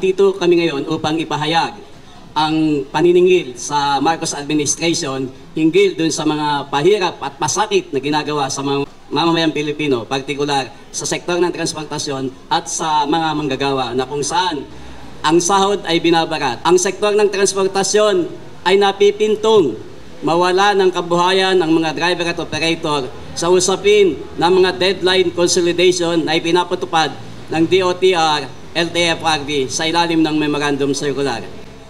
nandito kami ngayon upang ipahayag ang paniningil sa Marcos administration hinggil dun sa mga pahirap at pasakit na ginagawa sa mga mamamayang Pilipino, partikular sa sektor ng transportasyon at sa mga manggagawa na kung saan ang sahod ay binabarat. Ang sektor ng transportasyon ay napipintong mawala ng kabuhayan ng mga driver at operator sa usapin ng mga deadline consolidation na ipinapatupad ng DOTR, LTFRB sa ilalim ng Memorandum Circular.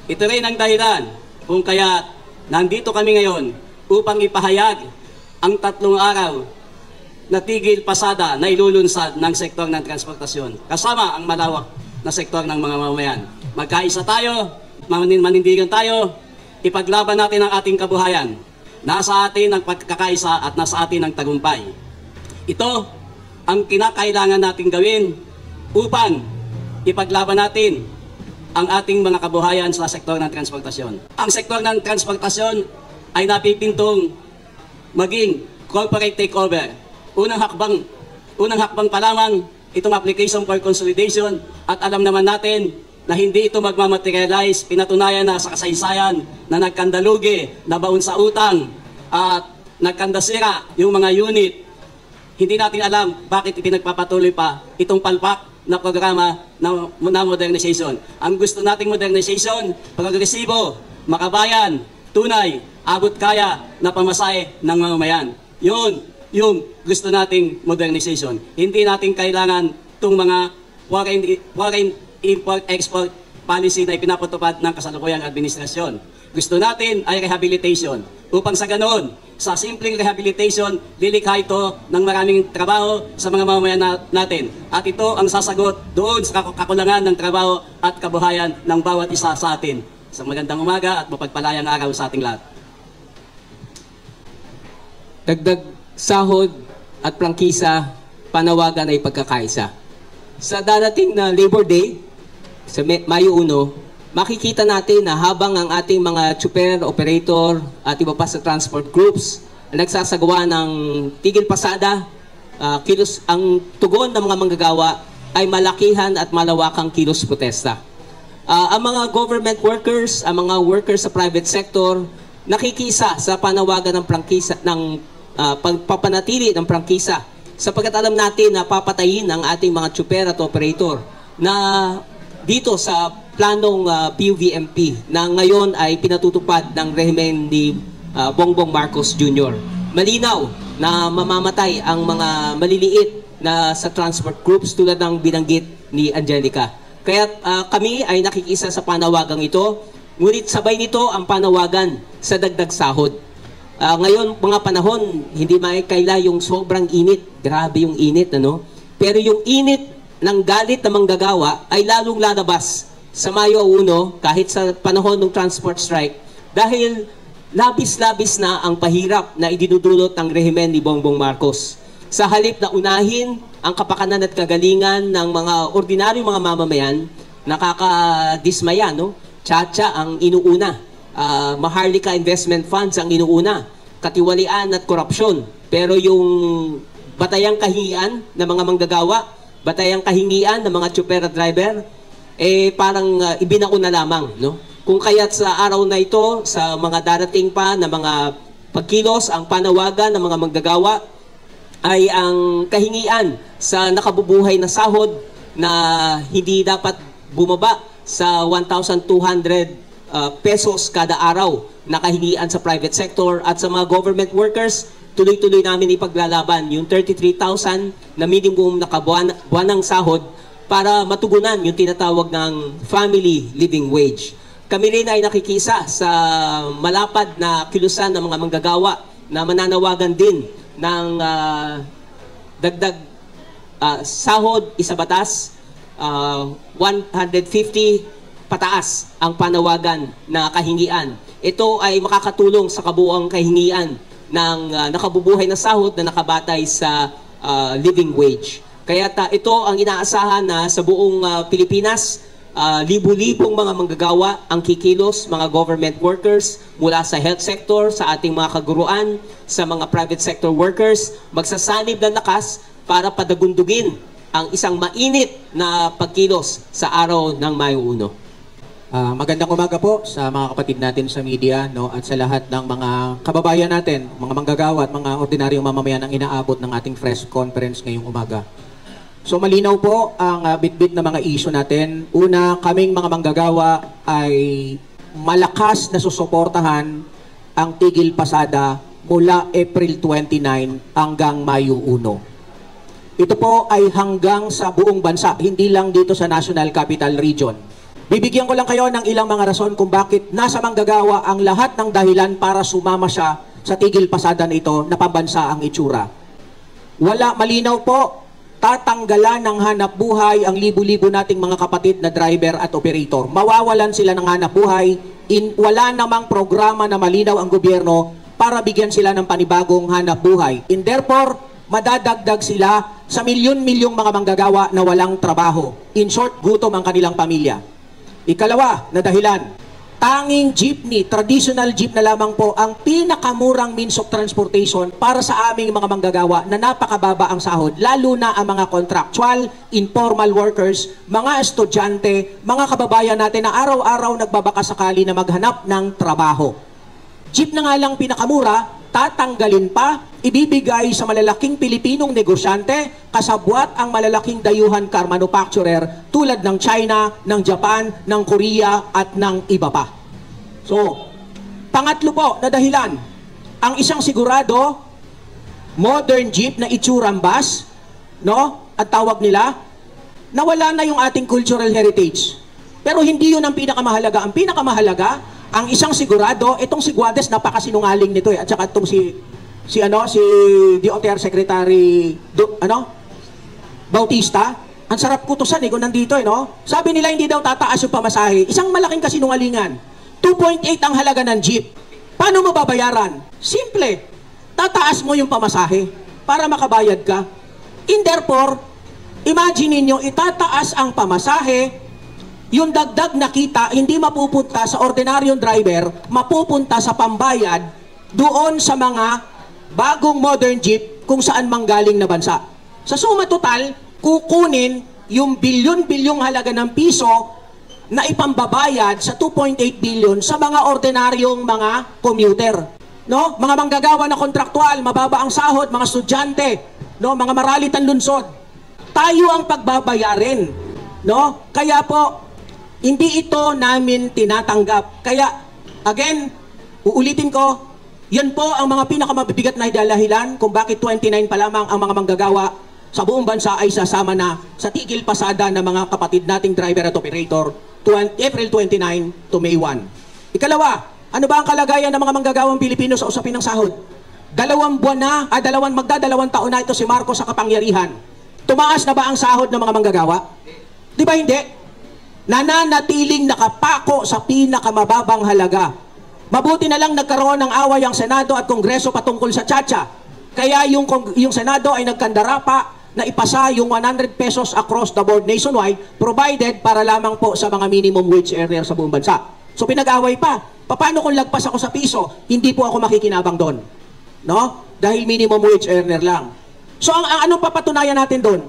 Ito rin ang dahilan kung kaya nandito kami ngayon upang ipahayag ang 3 araw na tigil pasada na ilulunsad ng sektor ng transportasyon kasama ang malawak na sektor ng mga mamamayan. Magkaisa tayo, manindigan tayo, ipaglaban natin ang ating kabuhayan. Nasa atin ang pagkakaisa at nasa atin ang tagumpay. Ito ang kinakailangan nating gawin upang ipaglaban natin ang ating mga kabuhayan sa sektor ng transportasyon. Ang sektor ng transportasyon ay napipintong maging corporate takeover. Unang hakbang pa lamang itong application for consolidation at alam naman natin na hindi ito magmamaterialize, pinatunayan na sa kasaysayan na nagkandalugi, nabaon sa utang at nagkandasira yung mga unit. Hindi natin alam bakit ipinagpapatuloy pa itong palpak na programa na modernization. Ang gusto nating modernization, progresibo, makabayan, tunay, abot kaya na pamasahe ng mamamayan. Yun yung gusto nating modernization. Hindi natin kailangan itong mga foreign import-export policy na ipinapatupad ng kasalukuyang administrasyon. Gusto natin ay rehabilitation. Upang sa ganoon, sa simpleng rehabilitation, lilikha ito ng maraming trabaho sa mga mamamayan natin. At ito ang sasagot doon sa kakulangan ng trabaho at kabuhayan ng bawat isa sa atin. Sa magandang umaga at mapagpalayang araw sa ating lahat. Dagdag sahod at prangkisa, panawagan ay pagkakaisa. Sa darating na Labor Day, sa Mayo 1, makikita natin na habang ang ating mga tsuper, operator at iba pa sa transport groups nagsasagawa ng tigil pasada, ang tugon ng mga manggagawa ay malakihan at malawakang kilos protesta. Ang mga government workers, ang mga workers sa private sector, nakikisa sa panawagan ng prangkisa, ng pagpapanatili ng prangkisa, sapagkat alam natin na papatayin ang ating mga tsuper at operator na dito sa planong PUVMP na ngayon ay pinatutupad ng rehimen ni Bongbong Marcos Jr. Malinaw na mamamatay ang mga maliliit na sa transport groups tulad ng binanggit ni Angelica. Kaya kami ay nakikisa sa panawagang ito, ngunit sabay nito ang panawagan sa dagdag sahod. Ngayon, mga panahon, hindi maikaila yung sobrang init. Grabe yung init, ano? Pero yung init ng galit na manggagawa ay lalong lalabas sa Mayo 1 kahit sa panahon ng transport strike dahil labis-labis na ang pahirap na idinudulot ng rehimen ni Bongbong Marcos. Sa halip na unahin ang kapakanan at kagalingan ng mga ordinaryong mga mamamayan, nakakadismaya, no? Tsa-tsa ang inuuna, Maharlika Investment Funds ang inuuna, katiwalian at korupsyon. Pero yung batayang kahingian ng mga manggagawa, batayang kahingian ng mga tsuper at driver, parang ibinaon na lamang, no? Kung kaya't sa araw na ito, sa mga darating pa na mga pagkilos, ang panawagan ng mga manggagawa ay ang kahingian sa nakabubuhay na sahod na hindi dapat bumaba sa 1,200 pesos kada araw na kahingian sa private sector at sa mga government workers, tuloy-tuloy namin ipaglalaban yung 33,000 na minimum na buwanang sahod para matugunan yung tinatawag ng family living wage. Kami rin ay nakikisa sa malapad na kilusan ng mga manggagawa na mananawagan din ng dagdag sahod isa batas, 150 pataas ang panawagan na kahingian. Ito ay makakatulong sa kabuuang kahingian ng nakabubuhay na sahod na nakabatay sa living wage. Kaya ito ang inaasahan na sa buong Pilipinas, libu-libong mga manggagawa ang kikilos, mga government workers mula sa health sector, sa ating mga kaguruan, sa mga private sector workers, magsasanib ng lakas para padagundugin ang isang mainit na pagkilos sa araw ng Mayo 1? Magandang umaga po sa mga kapatid natin sa media, no, at sa lahat ng mga kababayan natin, mga manggagawa at mga ordinaryong mamamayan ang inaabot ng ating press conference ngayong umaga. So malinaw po ang bitbit na mga issue natin. Una, kaming mga manggagawa ay malakas na susuportahan ang tigil pasada mula April 29 hanggang Mayo 1. Ito po ay hanggang sa buong bansa, hindi lang dito sa National Capital Region. Bibigyan ko lang kayo ng ilang mga rason kung bakit nasa manggagawa ang lahat ng dahilan para sumama siya sa tigil pasada na ito na pambansa ang itsura. Malinaw po, tatanggalan ng hanap buhay ang libu-libo nating mga kapatid na driver at operator. Mawawalan sila ng hanap buhay, wala namang programa na malinaw ang gobyerno para bigyan sila ng panibagong hanap buhay. And therefore, madadagdag sila sa milyon-milyong mga manggagawa na walang trabaho. In short, gutom ang kanilang pamilya. Ikalawa na dahilan, tanging jeepney, traditional jeep na lamang po ang pinakamurang means of transportation para sa aming mga manggagawa na napakababa ang sahod, lalo na ang mga contractual, informal workers, mga estudyante, mga kababayan natin na araw-araw nagbabakasakali na maghanap ng trabaho. Jeep na nga lang pinakamura, tatanggalin pa, ibibigay sa malalaking Pilipinong negosyante, kasabwat ang malalaking dayuhan car manufacturer tulad ng China, ng Japan, ng Korea at ng iba pa. So, pangatlo po na dahilan, ang isang sigurado, modern jeep na itsurang bus, no? At tawag nila, nawala na yung ating cultural heritage. Pero hindi yun ang pinakamahalaga. Ang pinakamahalaga, ang isang sigurado, itong si Guades, napakasinungaling nito eh. At saka itong si DOTR Secretary Bautista, ang sarap kutusan eh kung nandito eh, no? Sabi nila hindi daw tataas yung pamasahe. Isang malaking kasinungalingan. 2.8 ang halaga ng jeep. Paano mo babayaran? Simple. Tataas mo yung pamasahe para makabayad ka. In therefore, imagine niyo itataas ang pamasahe, yung dagdag na kita hindi mapupunta sa ordinaryong driver, mapupunta sa pambayad doon sa mga bagong modern jeep kung saan manggaling na bansa. Sa suma total, kukunin yung bilyon-bilyong halaga ng piso na ipambabayad sa 2.8 billion sa mga ordinaryong mga commuter. No? Mga manggagawa na kontraktual, mababa ang sahod, mga estudyante, no? Mga maralit ang lunsod. Tayo ang pagbabayarin. No? Kaya po, hindi ito namin tinatanggap. Kaya, again, uulitin ko, yan po ang mga pinakamabibigat na dahilan kung bakit 29 pa lamang ang mga manggagawa sa buong bansa ay sasama na sa tigil pasada ng mga kapatid nating driver at operator April 29 to May 1. Ikalawa, ano ba ang kalagayan ng mga manggagawang Pilipino sa usapin ng sahod? Magdadalawang taon na ito si Marcos sa kapangyarihan. Tumaas na ba ang sahod ng mga manggagawa? Di ba hindi? Nananatiling nakapako sa pinakamababang halaga. Mabuti na lang nagkaroon ng away ang Senado at Kongreso patungkol sa tsatsya. Kaya yung Senado ay nagkandara pa na ipasa yung 100 pesos across the board nationwide, provided para lamang po sa mga minimum wage earner sa buong bansa. So pinag-away pa. Paano kung lagpas ako sa piso? Hindi po ako makikinabang doon. No? Dahil minimum wage earner lang. So anong papatunayan natin doon?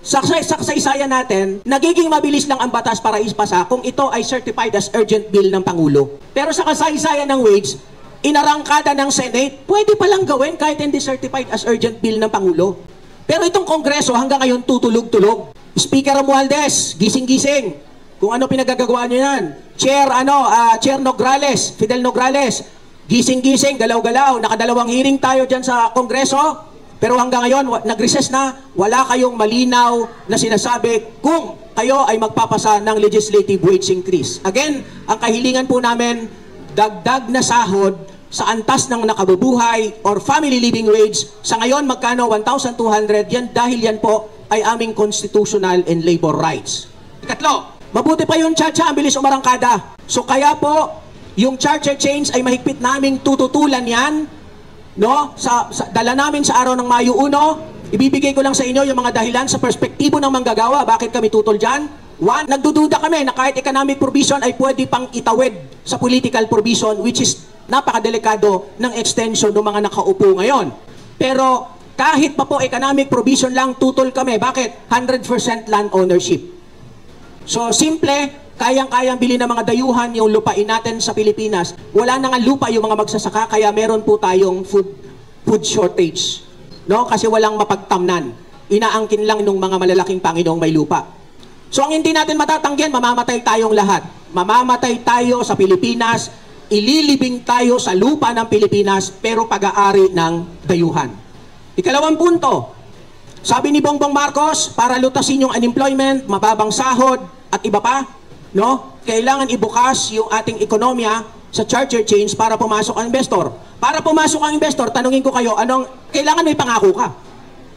Sa kasaysayan natin, nagiging mabilis lang ang batas para ispasa kung ito ay certified as urgent bill ng Pangulo. Pero sa kasaysayan ng wage, inarangkada ng Senate, pwede palang gawin kahit hindi certified as urgent bill ng Pangulo. Pero itong Kongreso hanggang ngayon tutulog-tulog. Speaker Romualdez, gising-gising. Kung ano pinagagagawa niyo yan. Chair Nograles, Fidel Nograles, gising-gising, galaw-galaw. Nakadalawang hearing tayo dyan sa Kongreso. Pero hanggang ngayon, nag-recess na, wala kayong malinaw na sinasabi kung kayo ay magpapasa ng legislative wage increase. Again, ang kahilingan po namin, dagdag na sahod sa antas ng nakabubuhay or family living wage. Sa ngayon, magkano? 1,200. Yan dahil yan po ay aming constitutional and labor rights. Ikatlo, mabuti pa yung tsatsya, ang bilis umarangkada. So kaya po, yung charter change ay mahigpit naming tututulan yan. No? Dala namin sa araw ng Mayo 1, ibibigay ko lang sa inyo yung mga dahilan sa perspektibo ng manggagawa. Bakit kami tutol dyan? One, nagdududa kami na kahit economic provision ay pwede pang itawid sa political provision, which is napakadelikado ng extension ng mga nakaupo ngayon. Pero Kahit pa po economic provision lang, tutol kami. Bakit? 100% land ownership. So, simple, kayang-kayang bili ng mga dayuhan yung lupain natin sa Pilipinas. Wala na nga lupa yung mga magsasaka, kaya meron po tayong food shortage. No? Kasi walang mapagtamnan. Inaangkin lang ng mga malalaking Panginoong may lupa. So, ang hindi natin matatanggihan, mamamatay tayong lahat. Mamamatay tayo sa Pilipinas, ililibing tayo sa lupa ng Pilipinas, pero pag-aari ng dayuhan. Ikalawang punto, sabi ni Bongbong Marcos, para lutasin yung unemployment, mababang sahod, at iba pa, no? Kailangan ibukas yung ating ekonomiya sa charter chains para pumasok ang investor. Para pumasok ang investor, tanungin ko kayo, kailangan may pangako ka.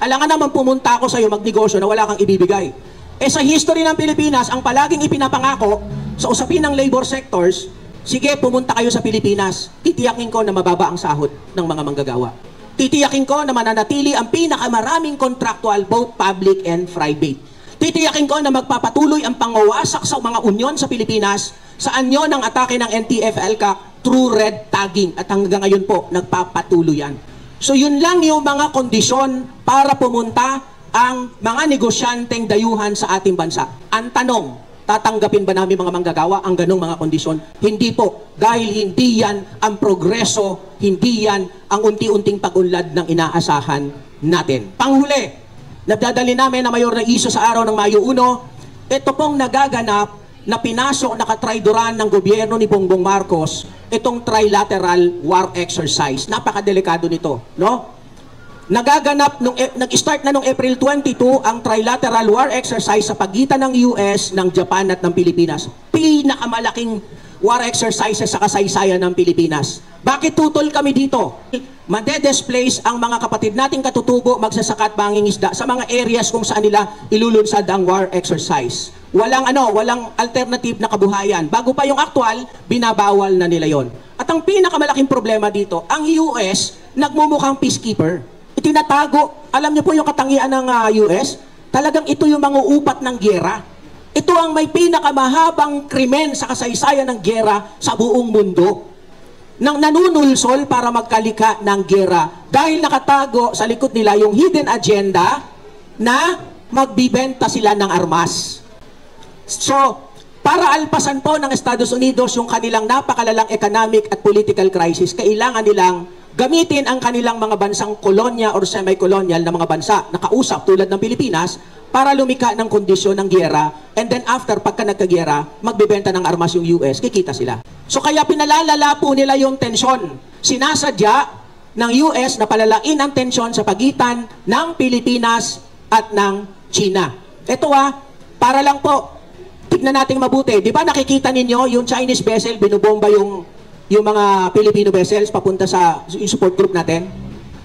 Alangan naman pumunta ako sa iyo magnegosyo na wala kang ibibigay. Sa history ng Pilipinas, ang palaging ipinapangako sa usapin ng labor sectors, sige, pumunta kayo sa Pilipinas, titiyakin ko na mababa ang sahod ng mga manggagawa. Titiyakin ko na mananatili ang pinakamaraming contractual, both public and private. Titiyakin ko na magpapatuloy ang pangawasak sa mga unyon sa Pilipinas, saan yun ang atake ng NTF-ELCAC through red tagging. At hanggang ngayon po, nagpapatuloy yan. So yun lang yung mga kondisyon para pumunta ang mga negosyanteng dayuhan sa ating bansa. Ang tanong, tatanggapin ba namin mga manggagawa ang ganong mga kondisyon? Hindi po, dahil hindi yan ang progreso, hindi yan ang unti-unting pag-unlad ng inaasahan natin. Panghuli, nadadali namin na mayor na iso sa araw ng Mayo 1, ito pong nagaganap na pinasok na katraidoran ng gobyerno ni Bongbong Marcos, itong trilateral war exercise. Napakadelikado nito, no? Nagaganap, nag-start na noong April 22 ang trilateral war exercise sa pagitan ng US, ng Japan at ng Pilipinas. Pinakamalaking war exercises sa kasaysayan ng Pilipinas. Bakit tutol kami dito? Made-displace ang mga kapatid nating katutubo, magsasaka at mangingisda sa mga areas kung saan nila ilulunsad ang war exercise. Walang alternative na kabuhayan. Bago pa yung actual, binabawal na nila yon. At ang pinakamalaking problema dito, ang US nagmumukhang peacekeeper. Itinatago, alam niyo po yung katangian ng US, talagang ito yung mga upat ng giyera. Ito ang may pinakamahabang krimen sa kasaysayan ng giyera sa buong mundo. Nang nanunulsol para magkalika ng giyera dahil nakatago sa likod nila yung hidden agenda na magbibenta sila ng armas. So, para alpasan po ng Estados Unidos yung kanilang napakalalang economic at political crisis, kailangan nilang gamitin ang kanilang mga bansang kolonya or semi-colonial na mga bansa na kausap tulad ng Pilipinas para lumika ng kondisyon ng giyera, and then after, pagka nagkagiyera, magbibenta ng armas yung US, kikita sila. So kaya pinalalala po nila yung tensyon. Sinasadya ng US na palalain ang tensyon sa pagitan ng Pilipinas at ng China. Ito para lang po, tignan natin mabuti. Di ba nakikita ninyo yung Chinese vessel, binubomba yung mga Filipino vessels papunta sa yung support group natin?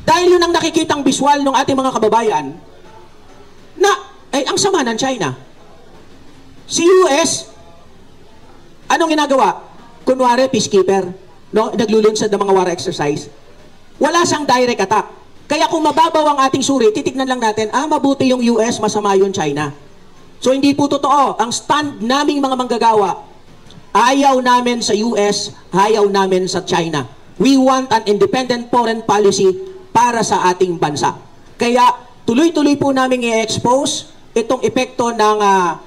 Dahil yun ang nakikitang visual ng ating mga kababayan na ang sama ng China. Si US, anong ginagawa? Kunwari, peacekeeper, no? Naglulunsad ng mga war exercise. Wala siyang direct attack. Kaya kung mababaw ang ating suri, titignan lang natin, mabuti yung US, masama yung China. So hindi po totoo. Ang stand naming mga manggagawa, ayaw namin sa US, ayaw namin sa China. We want an independent foreign policy para sa ating bansa. Kaya tuloy-tuloy po namin i-expose itong epekto ng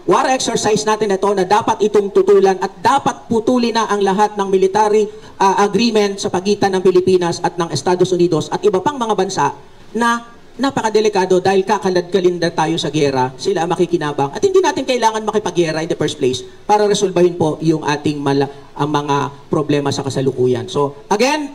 war exercise natin ito na dapat itong tutulan at dapat putulin na ang lahat ng military agreement sa pagitan ng Pilipinas at ng Estados Unidos at iba pang mga bansa na napakadelikado dahil kakalad-kalinda tayo sa giyera, sila makikinabang at hindi natin kailangan makipaggiyera in the first place para resolbahin po yung ating ang mga problema sa kasalukuyan. So again,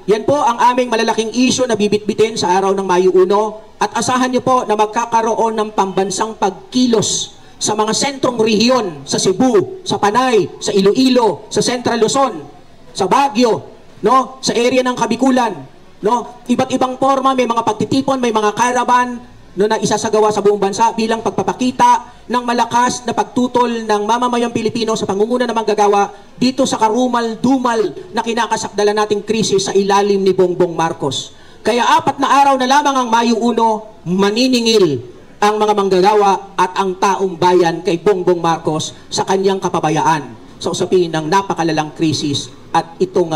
yan po ang aming malalaking issue na bibitbitin sa araw ng Mayo 1 at asahan niyo po na magkakaroon ng pambansang pagkilos sa mga sentrong rehiyon, sa Cebu, sa Panay, sa Iloilo, sa Central Luzon, sa Baguio, no, sa area ng Kabikulan, no, iba't ibang forma, may mga pagtitipon, may mga caravan, no, na isasagawa sa buong bansa bilang pagpapakita ng malakas na pagtutol ng mamamayang Pilipino sa pangunguna ng manggagawa dito sa karumal-dumal na kinakasakdala nating krisis sa ilalim ni Bongbong Marcos. Kaya 4 na araw na lamang ang Mayo 1, maniningil ang mga manggagawa at ang taong bayan kay Bongbong Marcos sa kanyang kapabayaan sa usapin ng napakalalang krisis at itong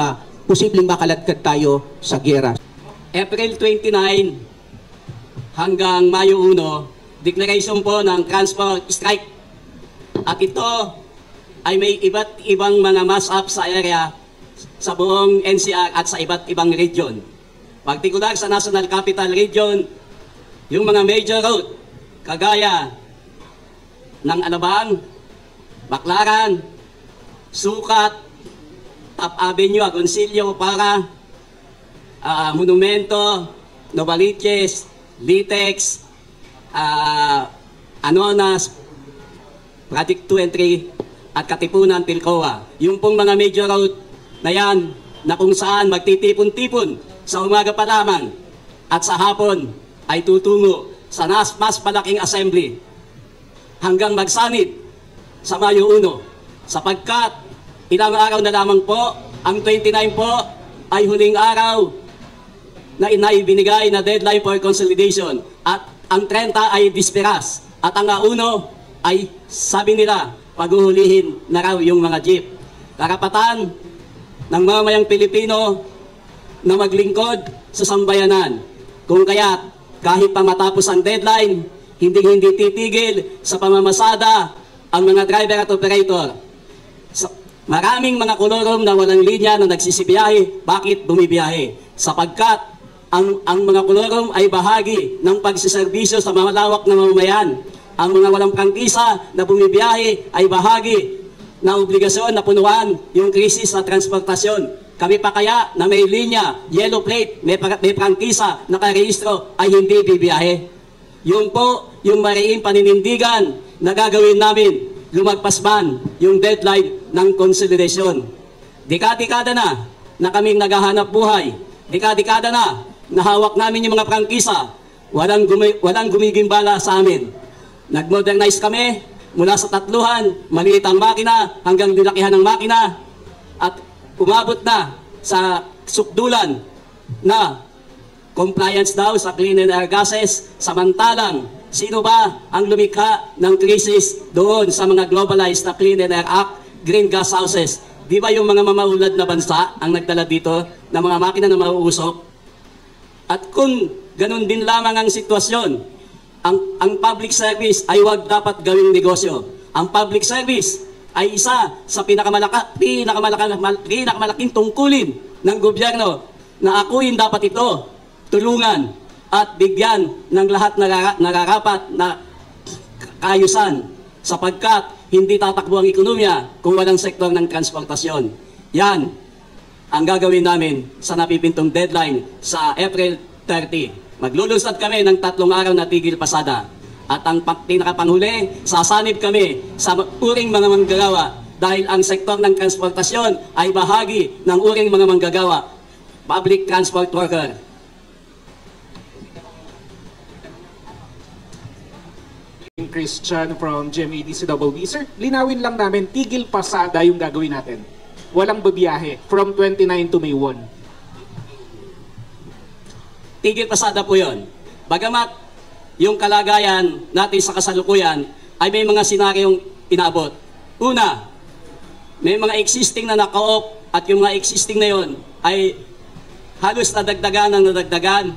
posibleng makaladkad tayo sa giyera. April 29, hanggang Mayo 1, declaration po ng transport strike. At ito ay may iba't ibang mga mass-up sa area sa buong NCR at sa iba't ibang region. Partikular sa National Capital Region, yung mga major road, kagaya ng Alabang, Baclaran, Sukat, Top Avenue, Agoncillo, Para, Monumento, Novaliches, Litex, Anonas, Project 2 and 3, at Katipunan, Pilcoa. Yung pong mga major road na yan, na kung saan magtitipon-tipon sa umaga pa lamang at sa hapon ay tutungo sa mas malaking assembly hanggang magsanit sa Mayo 1, sapagkat ilang araw na lamang po, ang 29 po ay huling araw na inaibinigay na deadline for consolidation, at ang 30 ay disperas, at ang 1 ay sabi nila paghuhulihin na raw yung mga jeep. Karapatan ng mamamayang Pilipino na maglingkod sa sambayanan. Kung kaya't kahit pa matapos ang deadline, hindi titigil sa pamamasada ang mga driver at operator. Maraming mga kolorom na walang linya na nagsisibiyahe. Bakit bumibiyahe? Sapagkat ang mga kolorom ay bahagi ng pagsiservisyo sa malawak na mamamayan. Ang mga walang prangkisa na bumibiyahe ay bahagi na obligasyon na punuan yung krisis sa transportasyon. Kami pa kaya na may linya, yellow plate, may prangkisa, nakarehistro ay hindi bibiyahe. Yun po yung mariing paninindigan na gagawin namin, lumagpas man yung deadline ng konsolidasyon. Dekada-dekada na kaming naghahanap buhay. Dekada-dekada na hawak namin yung mga prangkisa. Walang gumigimbala sa amin. Nag-modernize kami mula sa 3, maliit ang makina hanggang nilakihan ng makina, at umabot na sa sukdulan na compliance daw sa clean air gases, samantalang sino ba ang lumikha ng krisis doon sa mga globalized na Clean Air Act, green gas houses? Di ba yung mga mamaulad na bansa ang nagdala dito ng mga makina na mauusok? At kung ganun din lamang ang sitwasyon, ang public service ay wag dapat gawing negosyo. Ang public service ay isa sa pinakamalaking tungkulin ng gobyerno na akuin dapat ito, tulungan at bigyan ng lahat nararapat na kaayusan, sapagkat hindi tatakbo ang ekonomiya kung walang sektor ng transportasyon. Yan ang gagawin namin sa napipintong deadline sa April 30. Maglulunsad kami ng 3 araw na tigil pasada. At ang pinakapanghuli, sasanib kami sa uring mga manggagawa, dahil ang sektor ng transportasyon ay bahagi ng uring mga manggagawa, public transport worker. Christian from GMADCWB. Sir, linawin lang namin, tigil pasada yung gagawin natin. Walang babiyahe from 29 to May 1. Tigil pasada po yun. Bagamat yung kalagayan natin sa kasalukuyan ay may mga senaryong inaabot. Una, may mga existing na naka-off, at yung mga existing na yon ay halos nadagdagan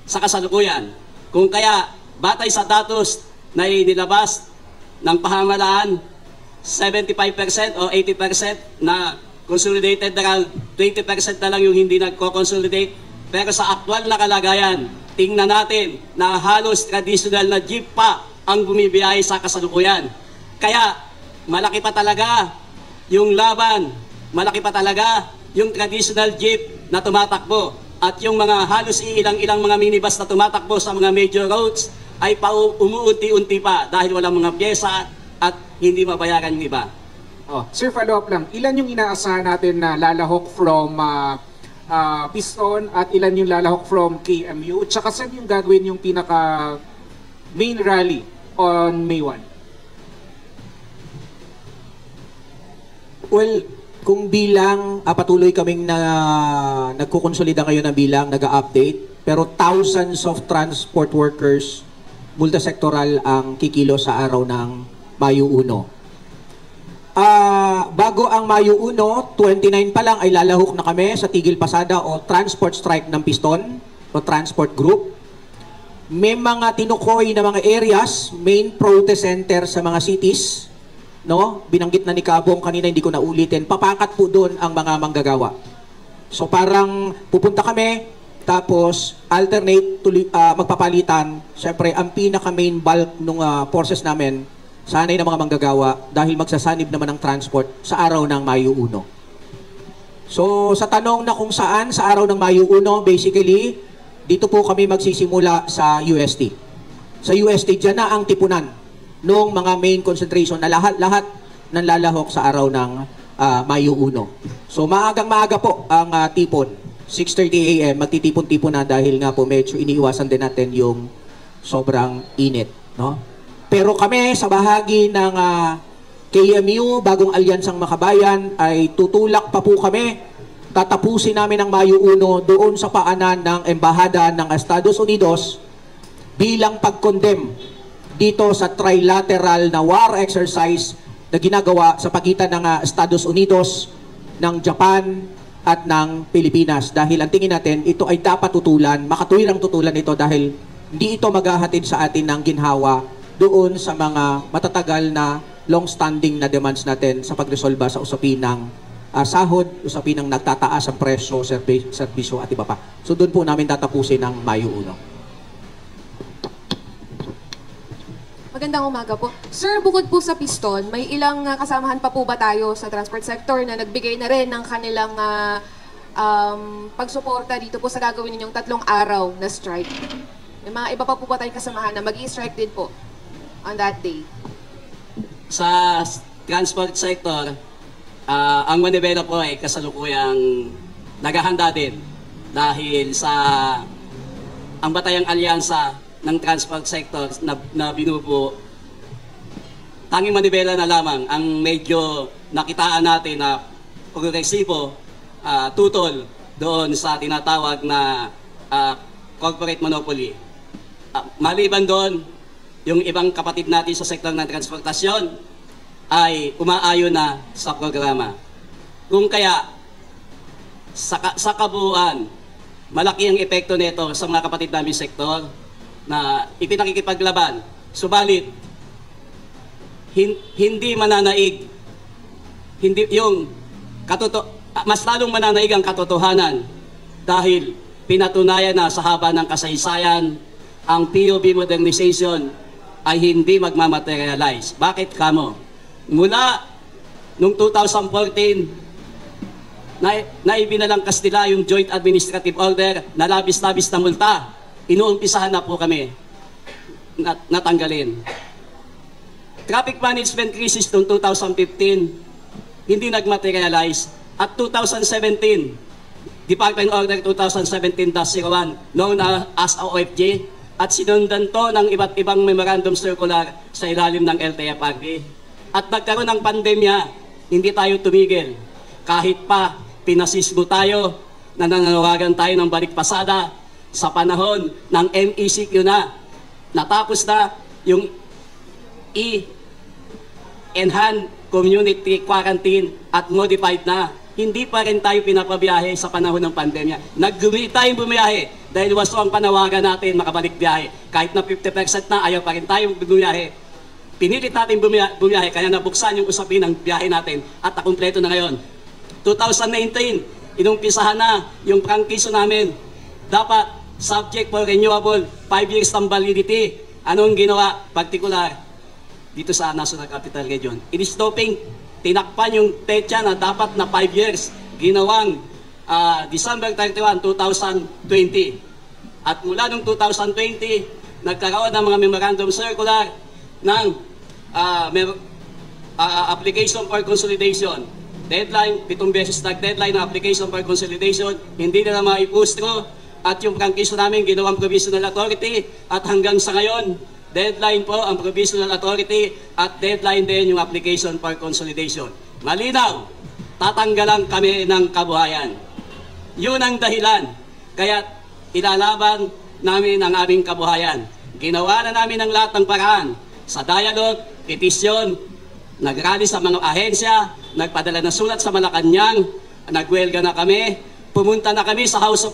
sa kasalukuyan. Kung kaya, batay sa datos na inilabas ng pahamalaan, 75% o 80% na consolidated na lang, 20% na lang yung hindi nagko-consolidate. Pero sa aktual na kalagayan, tingnan natin na halos traditional na jeep pa ang bumibiyahe sa kasalukuyan. Kaya malaki pa talaga yung laban, malaki pa talaga yung traditional jeep na tumatakbo. At yung mga halos ilang mga minibus na tumatakbo sa mga major roads ay umuunti-unti pa dahil walang mga pyesa at hindi mabayaran yung iba. Sir, follow up lang. Ilan yung inaasahan natin na lalahok from Piston, at ilan yung lalahok from KMU? Tsaka saan yung gagawin yung pinaka main rally on May 1? Well, kung bilang patuloy kaming nagkukonsolida kayo ng bilang, nag-update, pero thousands of transport workers, multisektoral ang kikilo sa araw ng Mayo 1. Bago ang Mayo 1, 29 pa lang ay lalahok na kami sa tigil pasada o transport strike ng Piston o transport group. may mga tinukoy na mga areas, main protest center sa mga cities, no? Binanggit na ni Kabong kanina, hindi ko na ulitin. Papakat po doon ang mga manggagawa. So parang pupunta kami, tapos alternate, magpapalitan. Siyempre, ang pinaka-main bulk ng forces namin, sanay ng mga manggagawa dahil magsasanib naman ng transport sa araw ng Mayo 1. So sa tanong na kung saan sa araw ng Mayo 1, basically, dito po kami magsisimula sa UST. Sa UST, dyan na ang tipunan ng mga main concentration na lahat ng lalahok sa araw ng Mayo 1. So maagang-maaga po ang tipon. 6:30 AM, magtitipon-tipon na dahil nga po medyo iniiwasan din natin yung sobrang init. No? Pero kami sa bahagi ng KMU, Bagong Alyansang Makabayan, ay tutulak pa po kami. Tatapusin namin ang Mayo 1 doon sa paanan ng Embahada ng Estados Unidos bilang pag-condemn dito sa trilateral na war exercise na ginagawa sa pagitan ng Estados Unidos, ng Japan at ng Pilipinas. Dahil ang tingin natin, ito ay dapat tutulan, makatuwirang tutulan ito dahil hindi ito maghahatid sa atin ng ginhawa doon sa mga matatagal na long-standing na demands natin sa pagresolba sa usapin ng sahod, usapin ng nagtataas ang presyo, serbisyo at iba pa. So doon po namin tatapusin ng Mayo 1. Magandang umaga po. Sir, bukod po sa piston, may ilang kasamahan pa po ba tayo sa transport sector na nagbigay na rin ng kanilang pagsuporta dito po sa gagawin ninyong 3 araw na strike? May mga iba pa po ba tayong kasamahan na mag-i-strike din po on that day? Sa transport sector, ang Manibela po ay kasalukuyang naghahanda din dahil sa ang Batayang Alyansa ng transport sector na binubuo. Tanging Manibela na lamang ang medyo nakitaan natin na progresibo, tutol doon sa tinatawag na corporate monopoly. Maliban doon, yung ibang kapatid natin sa sektor ng transportasyon ay umaayon na sa programa. Kung kaya, sa kabuuan, malaki ang epekto nito sa mga kapatid namin sektor na ipinakikipaglaban. Subalit, hindi mananaig, mas lalong mananaig ang katotohanan dahil pinatunayan na sa haba ng kasaysayan ang POB modernization ay hindi magmamaterialize. Bakit kamo? Mula noong 2014, na ibinalangkas nila yung Joint Administrative Order na labis-labis na multa. Inuumpisahan na po kami natanggalin. Traffic Management Crisis noong 2015, hindi nagmaterialize. At 2017, Department Order 2017-01, known as OFG, at sinundan to ng iba't ibang memorandum circular sa ilalim ng LTFRB. At nagkaroon ng pandemya, hindi tayo tumigil. Kahit pa pinasismo tayo, nananawagan tayo ng balik pasada sa panahon ng MECQ na. Natapos na yung Enhanced Community Quarantine at modified na. Hindi pa rin tayo pinapabiyahe sa panahon ng pandemya. Naggumit tayong bumiyahe dahil wasto ang panawagan natin makabalik biyahe. Kahit na 50% na, ayaw pa rin tayong bumiyahe. Pinilit natin bumiyahe, kaya nabuksan yung usapin ng biyahe natin at nakumpleto na ngayon. 2019, inumpisahan na yung prangkiso namin. Dapat subject for renewable, 5 years ng validity. Anong ginawa? Particular, dito sa National Capital Region. In-stopping, tinakpan yung petsa na dapat na 5 years. Ginawang December 31, 2020. At mula noong 2020, nagkaroon ng mga memorandum circular ng application for consolidation. Deadline, 7 beses nag-deadline ng application for consolidation, hindi nila maipustro at yung prangkiso namin ginawang provisional authority at hanggang sa ngayon, deadline po ang provisional authority at deadline din yung application for consolidation. Malinaw, tatanggalan kami ng kabuhayan. Yun ang dahilan, kaya ilalaban namin ang aming kabuhayan. Ginawa na namin ang lahat ng paraan sa dialogue, petisyon, nagrally sa mga ahensya, nagpadala ng sulat sa Malacanang, nagwelga na kami, Pumunta na kami sa House of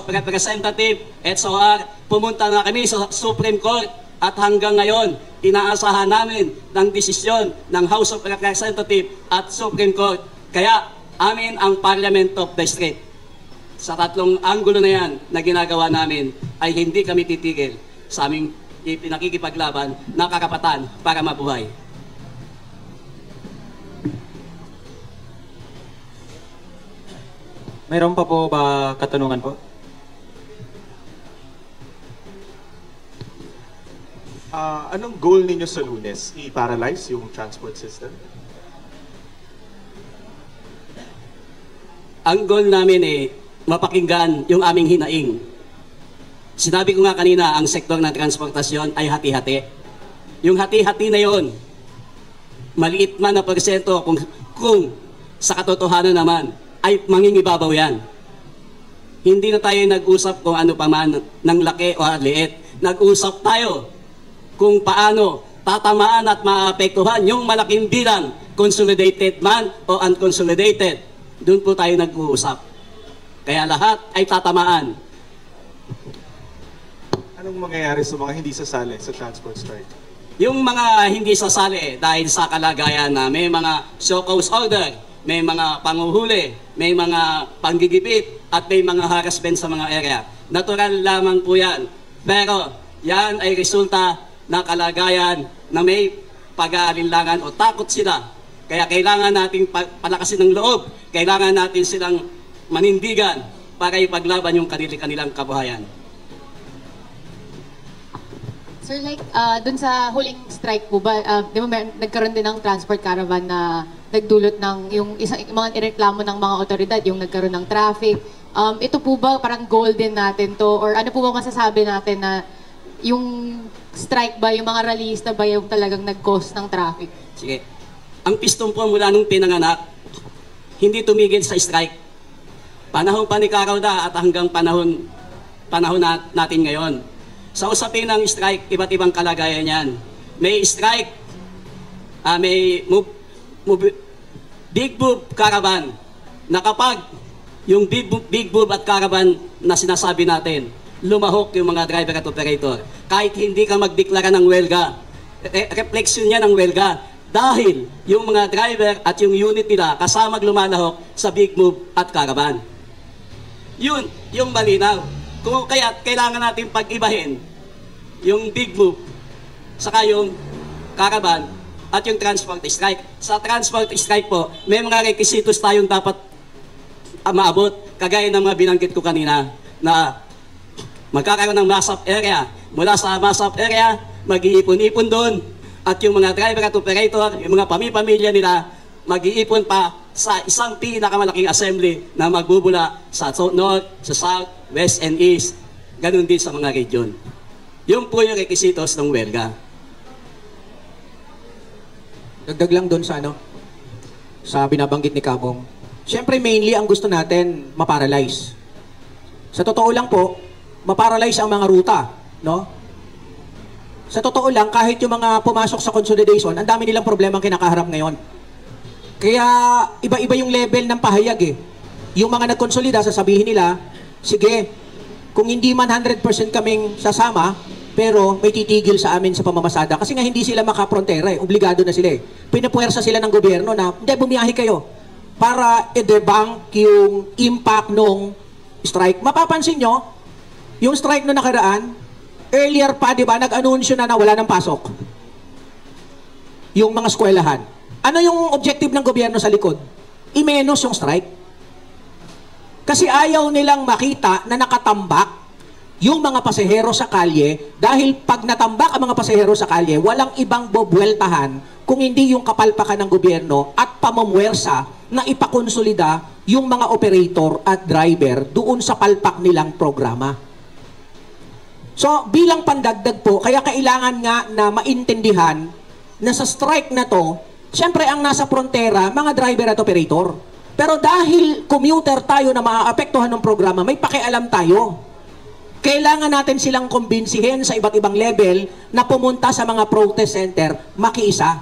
Representatives, SOR, pumunta na kami sa Supreme Court, at hanggang ngayon, inaasahan namin ng desisyon ng House of Representatives at Supreme Court. Kaya amin ang Parliament of the Street. Sa tatlong anggulo na yan na ginagawa namin ay hindi kami titigil sa aming pinakikipaglaban na karapatan para mabuhay. Mayroon pa po ba katanungan po? Anong goal ninyo sa Lunes? I-paralyze yung transport system? Ang goal namin mapakinggan yung aming hinaing. Sinabi ko nga kanina, ang sektor ng transportasyon ay hati-hati. Yung hati-hati na yon, maliit man na porsyento kung sa katotohanan naman, ay mangingibabaw yan. Hindi na tayo nag-usap kung ano pa man ng laki o liit. Nag-usap tayo kung paano tatamaan at maapektuhan yung malaking bilang, consolidated man o unconsolidated. Doon po tayo nag-uusap. Kaya lahat ay tatamaan. Anong mangyayari sa mga hindi sasali sa transport strike? Yung mga hindi sasali dahil sa kalagayan na may mga show cause order, may mga panguhuli, may mga panggigipit, at may mga harassment sa mga area. Natural lamang po yan. Pero yan ay resulta ng kalagayan na may pag-aalinlangan o takot sila. Kaya kailangan nating palakasin ng loob, kailangan natin silang manindigan para ipaglaban yung kanilang kabuhayan. Sir, like, dun sa huling strike po ba, di ba nagkaroon din ng transport caravan na nagdulot ng yung mga ireklamo ng mga otoridad, yung nagkaroon ng traffic. Ito po ba parang goal din natin to? Or ano po ba masasabi natin na yung strike ba, yung mga rallyista ba yung talagang nag-cause ng traffic? Sige. Ang piston po mula nung pinanganak, hindi tumigil sa strike. Panahon pa ni Carauda at hanggang panahon natin ngayon. Sa usapin ng strike, iba't ibang kalagayan yan. May strike, may Big Boob Caravan, na kapag yung Big Boob at Caravan na sinasabi natin, lumahok yung mga driver at operator. Kahit hindi ka magdeklara ng welga, refleksyon niya ng welga. Dahil yung mga driver at yung unit nila kasama lumalahok sa Big Move at Caravan. Yun, yung malinaw. Kung kaya kailangan natin pag-ibahin yung Big Move, saka yung Caravan at yung transport strike. Sa transport strike po, may mga requisitos tayong dapat maabot. Kagaya ng mga binanggit ko kanina na magkakaroon ng mass-up area. Mula sa mass-up area, mag-iipon-ipon doon. At yung mga driver at operator, yung mga pamilya nila, mag-iipon pa sa isang pinakamalaking assembly na magbubula sa North, sa South, West, and East. Ganun din sa mga region. Yung po yung requisitos ng welga. Dagdag lang doon sa sa binabanggit ni Kabong. Siyempre mainly ang gusto natin maparalyze. Sa totoo lang po, maparalyze ang mga ruta, no? Sa totoo lang, kahit yung mga pumasok sa consolidation, ang dami nilang problema ang kinakaharap ngayon. Kaya iba-iba yung level ng pahayag eh. Yung mga nagkonsolida, sasabihin nila, sige, kung hindi man 100% kaming sasama, pero may titigil sa amin sa pamamasada. Kasi nga hindi sila makaprontera eh. Obligado na sila eh. Pinapuwersa sila ng gobyerno na, hindi, bumiyahe kayo para i-debunk yung impact nung strike. Mapapansin nyo, yung strike na nakaraan, earlier pa, di ba, nag-anunsyo na wala ng pasok. Yung mga eskwelahan. Ano yung objective ng gobyerno sa likod? I-menos yung strike. Kasi ayaw nilang makita na nakatambak yung mga pasahero sa kalye dahil pag natambak ang mga pasahero sa kalye, walang ibang bobueltahan kung hindi yung kapalpakan ng gobyerno at pamamwersa na ipakonsolida yung mga operator at driver doon sa palpak nilang programa. So, bilang pandagdag po, kaya kailangan nga na maintindihan na sa strike na to, siyempre ang nasa frontera, mga driver at operator. Pero dahil commuter tayo na maaapektuhan ng programa, may pakialam tayo. Kailangan natin silang kumbinsihin sa iba't ibang level na pumunta sa mga protest center, makiisa.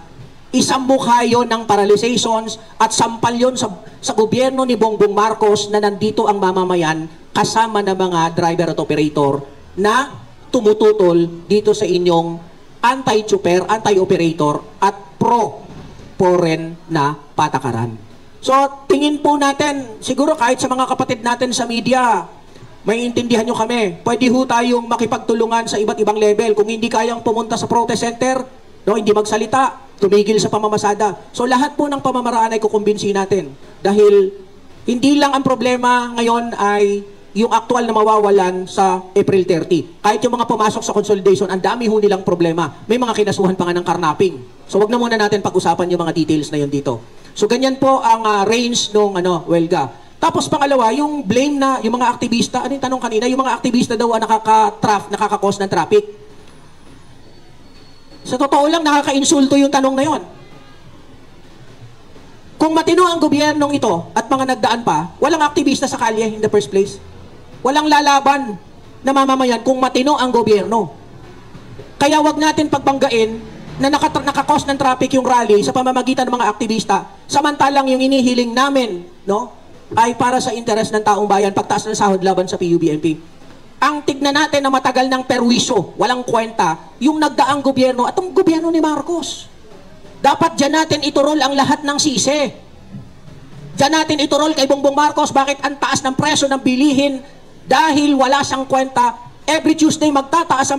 Isang mukha yun ng paralyzations at sampal yun sa gobyerno ni Bongbong Marcos na nandito ang mamamayan kasama ng mga driver at operator na tumututol dito sa inyong anti-chuper, anti-operator at pro-foreign na patakaran. So, tingin po natin, siguro kahit sa mga kapatid natin sa media, may intindihan nyo kami. Pwede ho tayong makipagtulungan sa iba't ibang level. Kung hindi kayang pumunta sa protest center, no, hindi magsalita, tumigil sa pamamasada. So lahat po ng pamamaraan ay kukumbinsi natin. Dahil hindi lang ang problema ngayon ay yung aktual na mawawalan sa April 30. Kahit yung mga pumasok sa consolidation, ang dami ho nilang problema. May mga kinasuhan pa nga ng karnaping. So wag na muna natin pag-usapan yung mga details na yun dito. So ganyan po ang range ng welga. Tapos pangalawa, yung blame na yung mga aktivista, ano yung tanong kanina, yung mga aktivista daw ang nakaka-cause ng traffic. Sa totoo lang, nakaka-insulto yung tanong na yon. Kung matino ang gobyernong ito at mga nagdaan pa, walang aktivista sa kalye in the first place. Walang lalaban na mamamayan kung matino ang gobyerno. Kaya wag natin pagbanggain na nakakos ng traffic yung rally sa pamamagitan ng mga aktivista, samantalang yung inihiling namin, no, ay para sa interes ng taong bayan, pagtaas ng sahod laban sa PUBNP. Ang tignan natin na matagal ng perwisyo, walang kwenta, yung nagdaang gobyerno at ang gobyerno ni Marcos. Dapat dyan natin iturol ang lahat ng sisi. Dyan natin iturol kay Bongbong Marcos bakit ang taas ng presyo ng bilihin dahil wala siyang kwenta. Every Tuesday magtataas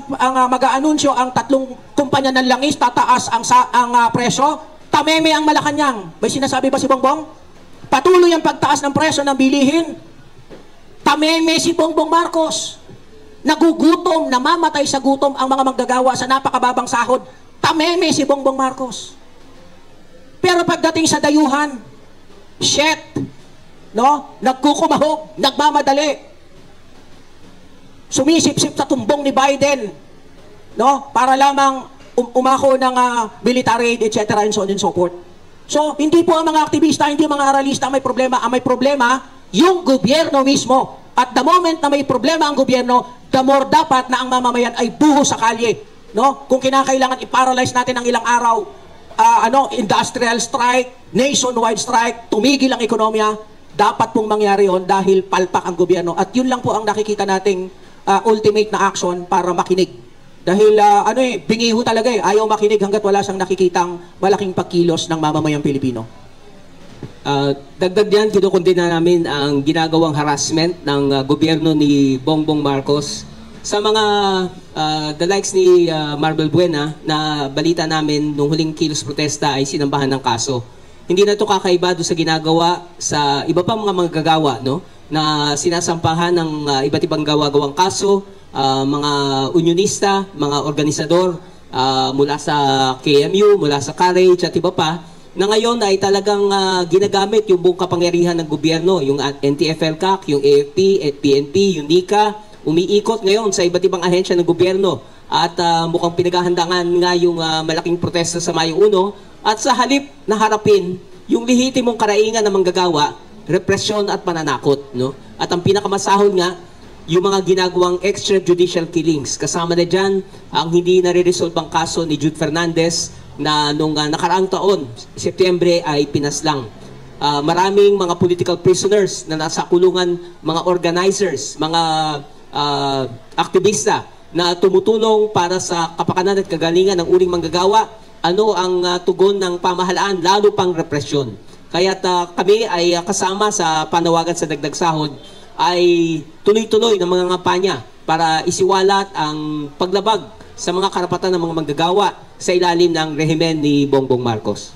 mag-aanunsyo ang tatlong kumpanya ng langis, tataas ang presyo. Tameme ang Malacanang. May sinasabi ba si Bongbong? Patuloy ang pagtaas ng presyo ng bilihin. Tameme si Bongbong Marcos. Nagugutom, namamatay sa gutom ang mga manggagawa sa napakababang sahod. Tameme si Bongbong Marcos. Pero pagdating sa dayuhan, shit, no? Nagkukumahog, nagmamadali. Sumisip-sip sa tumbong ni Biden, no? Para lamang umako ng military aid, etc. and so on and so forth. So, hindi po ang mga aktivista, hindi mga aralista ang may problema. Ang may problema, yung gobyerno mismo. At the moment na may problema ang gobyerno, the more dapat na ang mamamayan ay buho sa kalye. No? Kung kinakailangan i-paralyze natin ng ilang araw, industrial strike, nationwide strike, tumigil ang ekonomiya, dapat pong mangyari yon dahil palpak ang gobyerno. At yun lang po ang nakikita nating ultimate na action para makinig. Dahil bingi ho talaga ayaw makinig hanggat wala siyang nakikitang malaking pagkilos ng mamamayang Pilipino. Dagdag yan, kinukundina namin ang ginagawang harassment ng gobyerno ni Bongbong Marcos sa mga the likes ni Marvel Buena na balita namin nung huling kilos protesta ay sinambahan ng kaso. Hindi na ito kakaiba doon sa ginagawa sa iba pa mga manggagawa, no? Na sinasampahan ng iba't ibang gawa-gawang kaso, mga unionista, mga organisador mula sa KMU, mula sa Courage at iba pa, na ngayon ay talagang ginagamit yung buong kapangyarihan ng gobyerno, yung NTF-ELCAC, yung AFP, PNP, yung NICA, umiikot ngayon sa iba't ibang ahensya ng gobyerno at mukhang pinaghahandangan nga yung malaking protesta sa Mayo 1 at sa halip na harapin yung lehitimong karaingan ng manggagawa, represyon at pananakot, no? At ang pinakamasahol nga, yung mga ginagawang extrajudicial killings. Kasama na dyan ang hindi nare-resolve ang kaso ni Jude Fernandez na nung nakaraang taon, Setyembre, ay pinaslang. Maraming mga political prisoners na nasa kulungan, mga organizers, mga aktivista na tumutulong para sa kapakanan at kagalingan ng uring manggagawa. Ano ang tugon ng pamahalaan, lalo pang represyon. Kaya kami ay kasama sa panawagan sa dagdag sahod ay tuloy-tuloy ng mga kampanya para isiwalat ang paglabag sa mga karapatan ng mga manggagawa sa ilalim ng rehimen ni Bongbong Marcos.